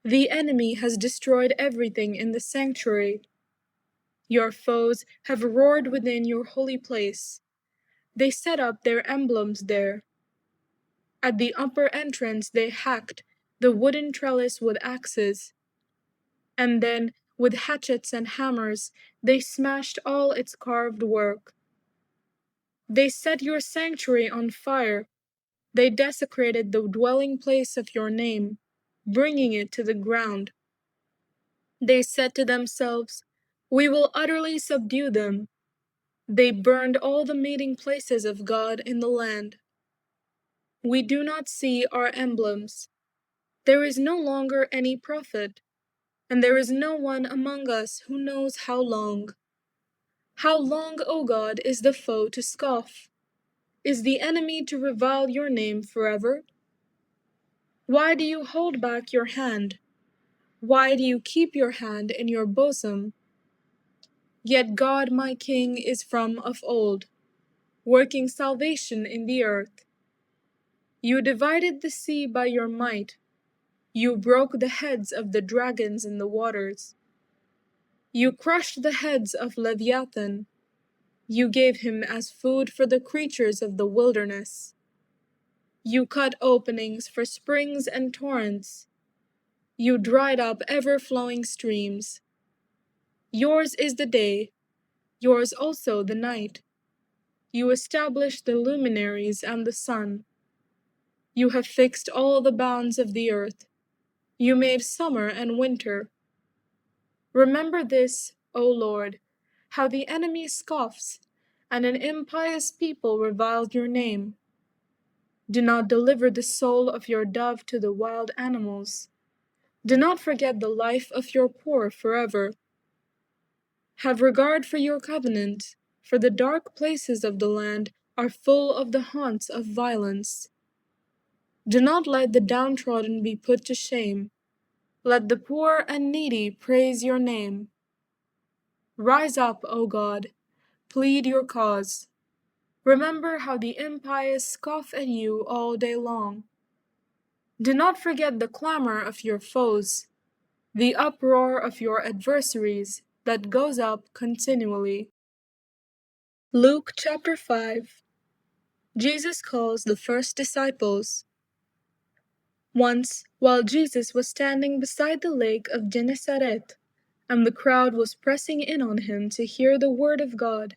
The enemy has destroyed everything in the sanctuary. Your foes have roared within your holy place. They set up their emblems there. At the upper entrance they hacked the wooden trellis with axes, and then with hatchets and hammers they smashed all its carved work. They set your sanctuary on fire. They desecrated the dwelling place of your name, bringing it to the ground. They said to themselves, "We will utterly subdue them." They burned all the meeting places of God in the land. We do not see our emblems. There is no longer any prophet, and there is no one among us who knows how long. How long, O God, is the foe to scoff? Is the enemy to revile your name forever? Why do you hold back your hand? Why do you keep your hand in your bosom? Yet God, my King, is from of old, working salvation in the earth. You divided the sea by your might. You broke the heads of the dragons in the waters. You crushed the heads of Leviathan. You gave him as food for the creatures of the wilderness. You cut openings for springs and torrents. You dried up ever-flowing streams. Yours is the day, yours also the night. You established the luminaries and the sun. You have fixed all the bounds of the earth. You made summer and winter. Remember this, O Lord, how the enemy scoffs, and an impious people reviled your name. Do not deliver the soul of your dove to the wild animals. Do not forget the life of your poor forever. Have regard for your covenant, for the dark places of the land are full of the haunts of violence. Do not let the downtrodden be put to shame. Let the poor and needy praise your name. Rise up, O God, plead your cause. Remember how the impious scoff at you all day long. Do not forget the clamor of your foes, the uproar of your adversaries that goes up continually. Luke chapter 5. Jesus calls the first disciples. Once, while Jesus was standing beside the lake of Gennesaret, and the crowd was pressing in on him to hear the word of God,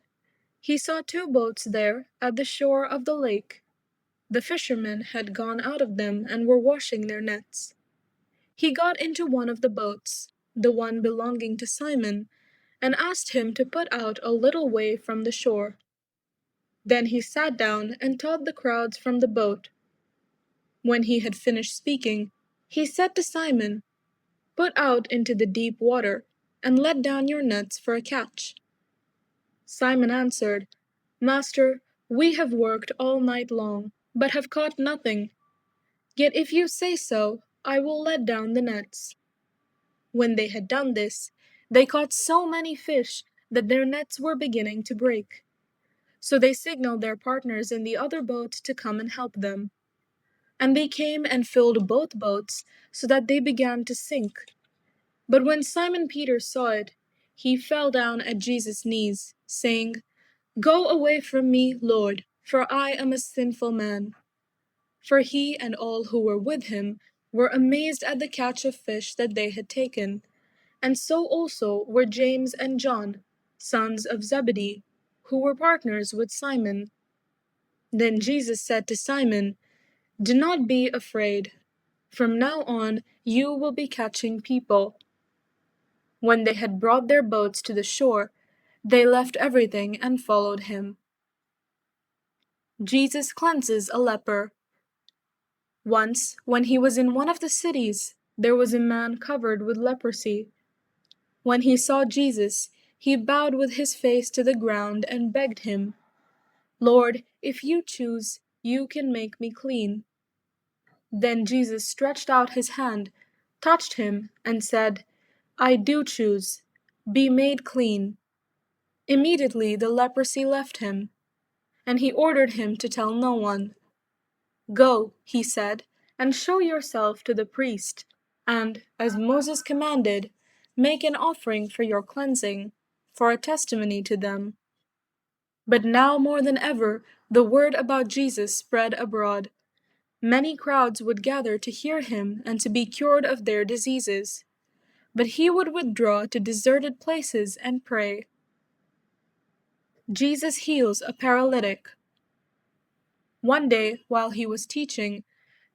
he saw two boats there at the shore of the lake. The fishermen had gone out of them and were washing their nets. He got into one of the boats, the one belonging to Simon, and asked him to put out a little way from the shore. Then he sat down and taught the crowds from the boat. When he had finished speaking, he said to Simon, "Put out into the deep water, and let down your nets for a catch." Simon answered, "Master, we have worked all night long, but have caught nothing. Yet if you say so, I will let down the nets." When they had done this, they caught so many fish that their nets were beginning to break. So they signaled their partners in the other boat to come and help them. And they came and filled both boats, so that they began to sink. But when Simon Peter saw it, he fell down at Jesus' knees, saying, "Go away from me, Lord, for I am a sinful man." For he and all who were with him were amazed at the catch of fish that they had taken. And so also were James and John, sons of Zebedee, who were partners with Simon. Then Jesus said to Simon, "Do not be afraid. From now on you will be catching people." When they had brought their boats to the shore, they left everything and followed him. Jesus cleanses a leper. Once, when he was in one of the cities, there was a man covered with leprosy. When he saw Jesus, he bowed with his face to the ground and begged him, "Lord, if you choose, you can make me clean." Then Jesus stretched out his hand, touched him, and said, "I do choose. Be made clean." Immediately the leprosy left him, and he ordered him to tell no one. "Go," he said, "and show yourself to the priest, and, as Moses commanded, make an offering for your cleansing, for a testimony to them." But now more than ever, the word about Jesus spread abroad. Many crowds would gather to hear him and to be cured of their diseases. But he would withdraw to deserted places and pray. Jesus heals a paralytic. One day, while he was teaching,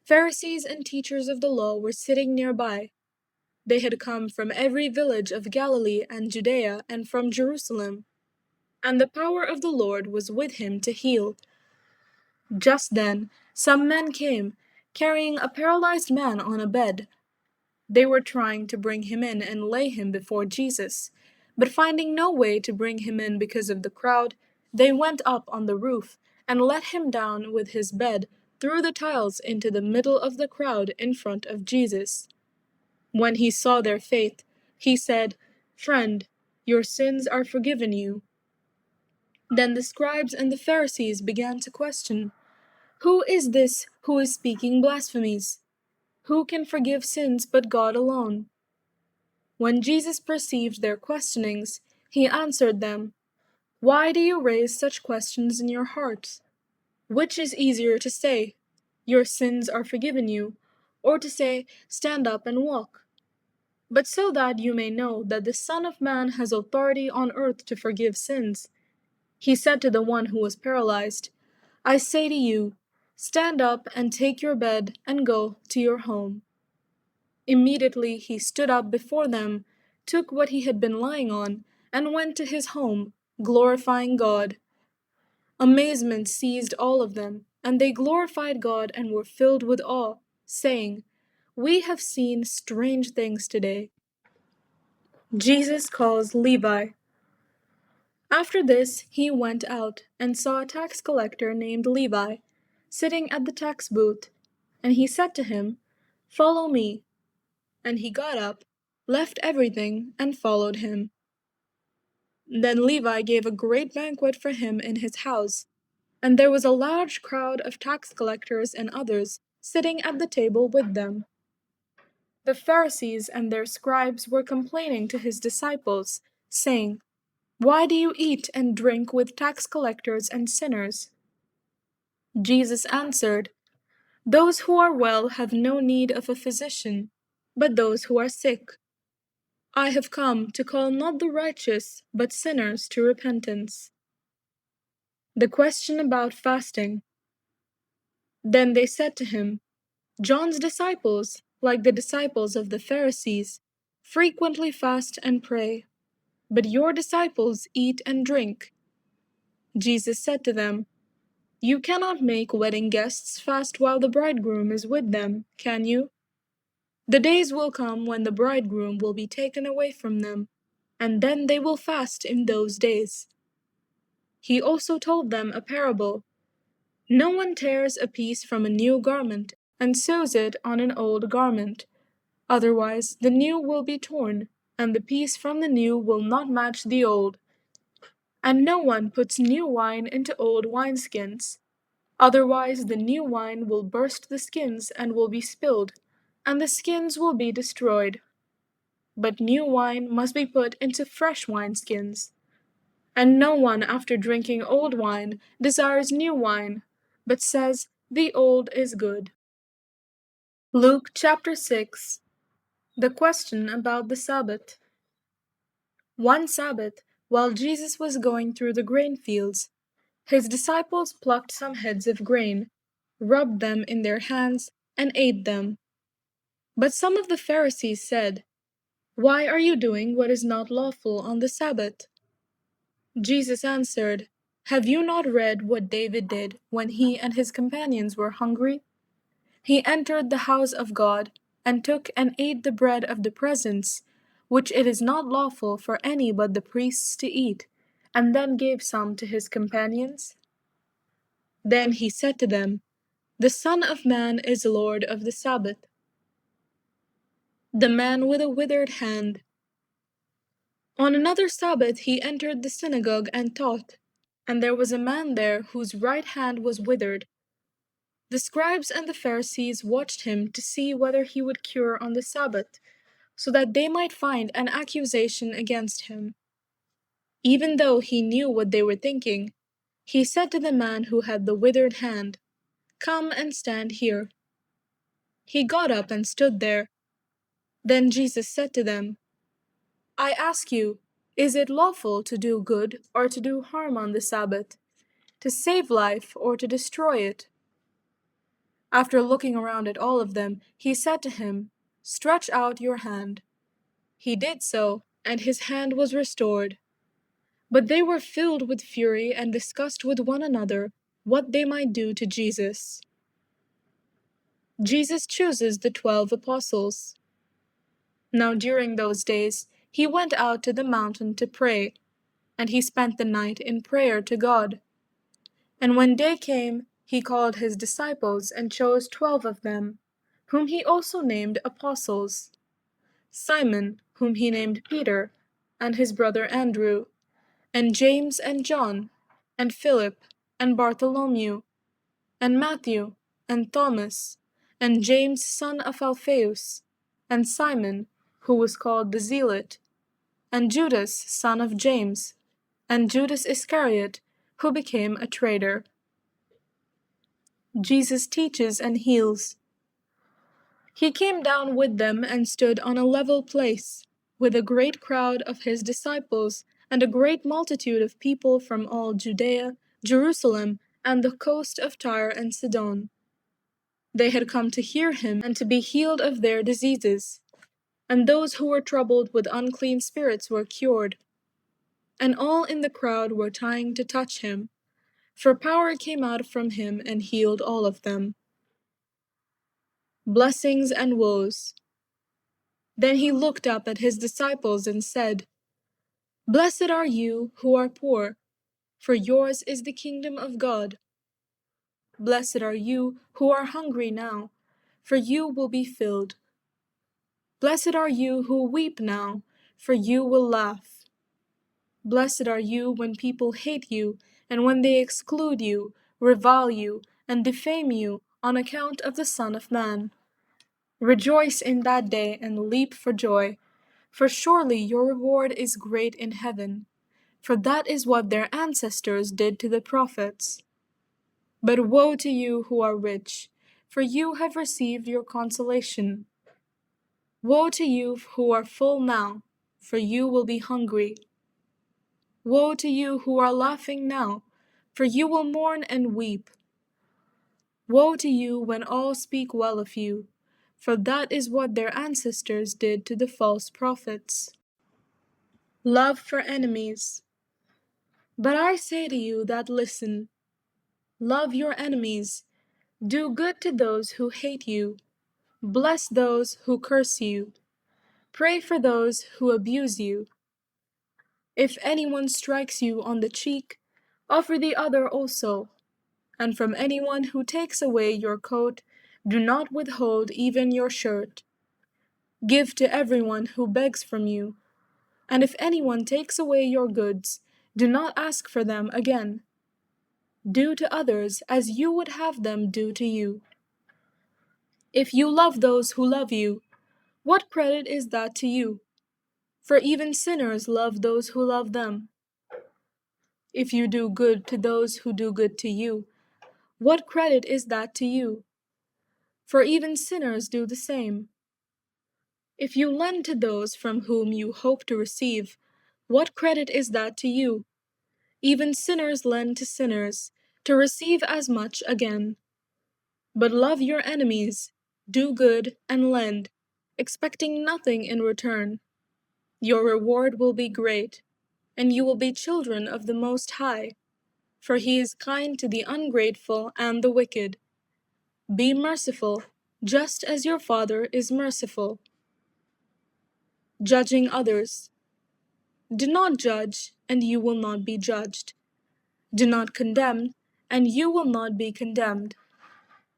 Pharisees and teachers of the law were sitting nearby. They had come from every village of Galilee and Judea and from Jerusalem, and the power of the Lord was with him to heal. Just then, some men came, carrying a paralyzed man on a bed. They were trying to bring him in and lay him before Jesus, but finding no way to bring him in because of the crowd, they went up on the roof and let him down with his bed through the tiles into the middle of the crowd in front of Jesus. When he saw their faith, he said, "Friend, your sins are forgiven you." Then the scribes and the Pharisees began to question, "Who is this who is speaking blasphemies? Who can forgive sins but God alone?" When Jesus perceived their questionings, he answered them, "Why do you raise such questions in your hearts? Which is easier to say, 'Your sins are forgiven you,' or to say, 'Stand up and walk'? But so that you may know that the Son of Man has authority on earth to forgive sins." He said to the one who was paralyzed, "I say to you, stand up and take your bed and go to your home." Immediately he stood up before them, took what he had been lying on, and went to his home, glorifying God. Amazement seized all of them, and they glorified God and were filled with awe, saying, "We have seen strange things today." Jesus calls Levi. After this, he went out and saw a tax collector named Levi, sitting at the tax booth, and he said to him, "Follow me." And he got up, left everything, and followed him. Then Levi gave a great banquet for him in his house, and there was a large crowd of tax collectors and others sitting at the table with them. The Pharisees and their scribes were complaining to his disciples, saying, "Why do you eat and drink with tax collectors and sinners?" Jesus answered, "Those who are well have no need of a physician, but those who are sick. I have come to call not the righteous, but sinners to repentance." The question about fasting. Then they said to him, "John's disciples, like the disciples of the Pharisees, frequently fast and pray, but your disciples eat and drink." Jesus said to them, "You cannot make wedding guests fast while the bridegroom is with them, can you? The days will come when the bridegroom will be taken away from them, and then they will fast in those days." He also told them a parable. "No one tears a piece from a new garment and sews it on an old garment. Otherwise, the new will be torn, and the piece from the new will not match the old. And no one puts new wine into old wineskins. Otherwise, the new wine will burst the skins and will be spilled, and the skins will be destroyed. But new wine must be put into fresh wineskins. And no one, after drinking old wine, desires new wine, but says, the old is good. Luke chapter 6. The question about the Sabbath. One Sabbath, while Jesus was going through the grain fields, his disciples plucked some heads of grain, rubbed them in their hands, and ate them. But some of the Pharisees said, why are you doing what is not lawful on the Sabbath? Jesus answered, have you not read what David did when he and his companions were hungry? He entered the house of God, and took and ate the bread of the presence, which it is not lawful for any but the priests to eat, and then gave some to his companions. Then he said to them, the Son of Man is Lord of the Sabbath. The man with a withered hand. On another Sabbath he entered the synagogue and taught, and there was a man there whose right hand was withered. The scribes and the Pharisees watched him to see whether he would cure on the Sabbath, so that they might find an accusation against him. Even though he knew what they were thinking, he said to the man who had the withered hand, come and stand here. He got up and stood there. Then Jesus said to them, I ask you, is it lawful to do good or to do harm on the Sabbath, to save life or to destroy it? After looking around at all of them, he said to him, stretch out your hand. He did so, and his hand was restored. But they were filled with fury and discussed with one another what they might do to Jesus. Jesus chooses the 12 apostles. Now during those days, he went out to the mountain to pray, and he spent the night in prayer to God. And when day came, he called his disciples and chose 12 of them, whom he also named apostles: Simon, whom he named Peter, and his brother Andrew, and James and John, and Philip, and Bartholomew, and Matthew, and Thomas, and James son of Alphaeus, and Simon, who was called the Zealot, and Judas son of James, and Judas Iscariot, who became a traitor. Jesus teaches and heals. He came down with them and stood on a level place, with a great crowd of his disciples and a great multitude of people from all Judea, Jerusalem, and the coast of Tyre and Sidon. They had come to hear him and to be healed of their diseases. And those who were troubled with unclean spirits were cured. And all in the crowd were trying to touch him, for power came out from him and healed all of them. Blessings and woes. Then he looked up at his disciples and said, blessed are you who are poor, for yours is the kingdom of God. Blessed are you who are hungry now, for you will be filled. Blessed are you who weep now, for you will laugh. Blessed are you when people hate you, and when they exclude you, revile you, and defame you on account of the Son of Man. Rejoice in that day and leap for joy, for surely your reward is great in heaven, for that is what their ancestors did to the prophets. But woe to you who are rich, for you have received your consolation. Woe to you who are full now, for you will be hungry. Woe to you who are laughing now, for you will mourn and weep. Woe to you when all speak well of you, for that is what their ancestors did to the false prophets. Love for enemies. But I say to you that listen, love your enemies, do good to those who hate you, bless those who curse you, pray for those who abuse you. If anyone strikes you on the cheek, offer the other also. And from anyone who takes away your coat, do not withhold even your shirt. Give to everyone who begs from you. And if anyone takes away your goods, do not ask for them again. do to others as you would have them do to you. If you love those who love you, what credit is that to you? For even sinners love those who love them. If you do good to those who do good to you, what credit is that to you? For even sinners do the same. If you lend to those from whom you hope to receive, what credit is that to you? Even sinners lend to sinners, to receive as much again. But love your enemies, do good, and lend, expecting nothing in return. Your reward will be great, and you will be children of the Most High, for He is kind to the ungrateful and the wicked. Be merciful, just as your Father is merciful. Judging others. Do not judge, and you will not be judged. Do not condemn, and you will not be condemned.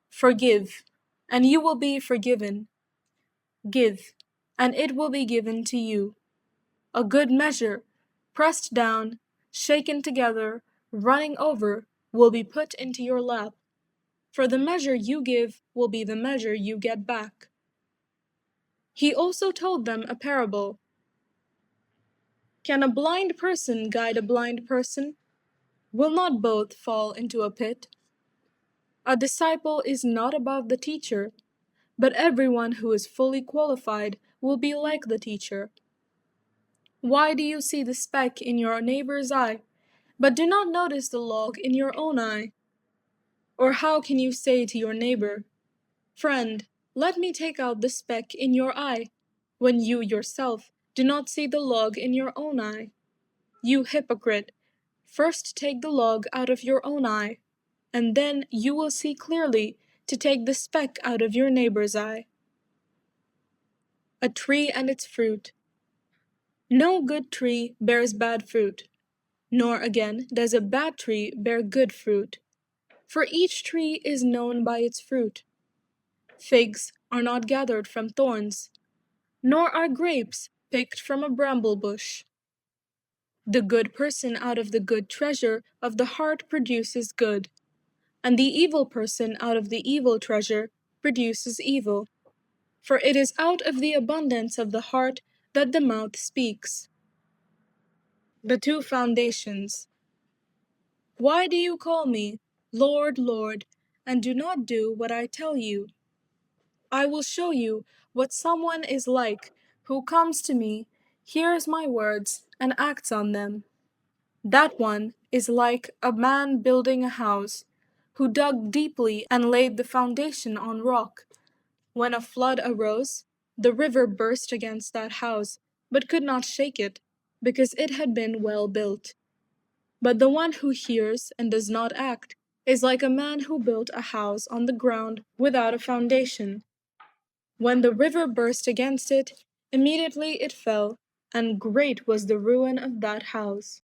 Forgive, and you will be forgiven. Give, and it will be given to you. A good measure, pressed down, shaken together, running over, will be put into your lap. For the measure you give will be the measure you get back. He also told them a parable. Can a blind person guide a blind person? Will not both fall into a pit? A disciple is not above the teacher, but everyone who is fully qualified will be like the teacher. Why do you see the speck in your neighbor's eye, but do not notice the log in your own eye? Or how can you say to your neighbor, "Friend, let me take out the speck in your eye," when you yourself do not see the log in your own eye? You hypocrite, first take the log out of your own eye, and then you will see clearly to take the speck out of your neighbor's eye. A tree and its fruit. No good tree bears bad fruit, nor again does a bad tree bear good fruit. For each tree is known by its fruit. Figs are not gathered from thorns, nor are grapes picked from a bramble bush. The good person out of the good treasure of the heart produces good, and the evil person out of the evil treasure produces evil. For it is out of the abundance of the heart that the mouth speaks. The two foundations. Why do you call me, Lord, Lord, and do not do what I tell you? I will show you what someone is like who comes to me, hears my words, and acts on them. That one is like a man building a house, who dug deeply and laid the foundation on rock. When a flood arose, the river burst against that house, but could not shake it, because it had been well built. But the one who hears and does not act is like a man who built a house on the ground without a foundation. When the river burst against it, immediately it fell, and great was the ruin of that house.